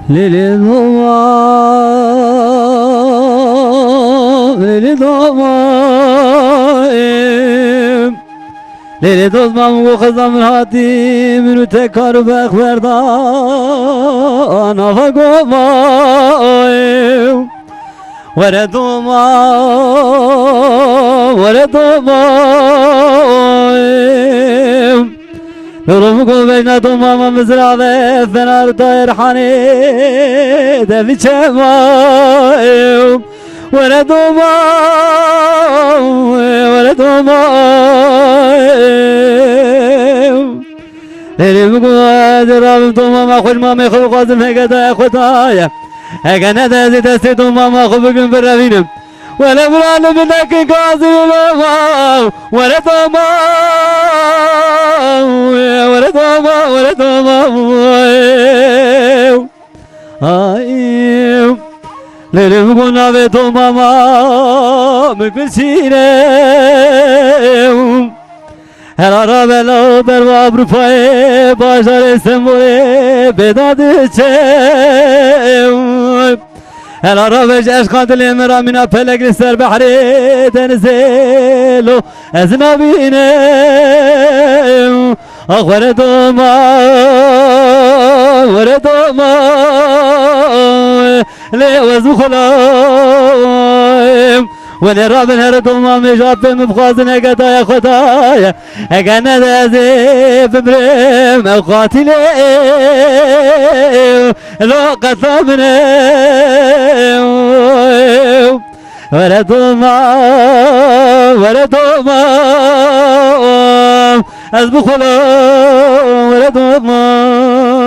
Lili domam, lili domam, lili domam bu kızam hatim tekar bekverdan ava gomayım. Vere domam, vere domam. Yolumu kul beyne domama mızrave fenar dair hani devi çemayım. Vere domam, vere domam. Elimi kul edirabim domama kulma mekul kazım hegedaya kutaya. Hegene dezi desti domama kul bugün bir revinim. Vere buranı bir dakika kazım domam. Vere domam. Vere domam, vere domam. Ayım. Lelim guna ve domama mükbisinem. Her ara beraber Avrupa'ya başlar İstanbul'a bedadı çem. Her ara ve eşkadil ramina pelegrisler bahri denizelo eznabinem. Ah vere domam, vere domam. Le وزخلایم ولی رابن هر دوما میجاب مبخازن اگدای خدای اگنه دازی بمرم قاتلیم لو قطامنیم ولی دوما از بخلام ولی دوما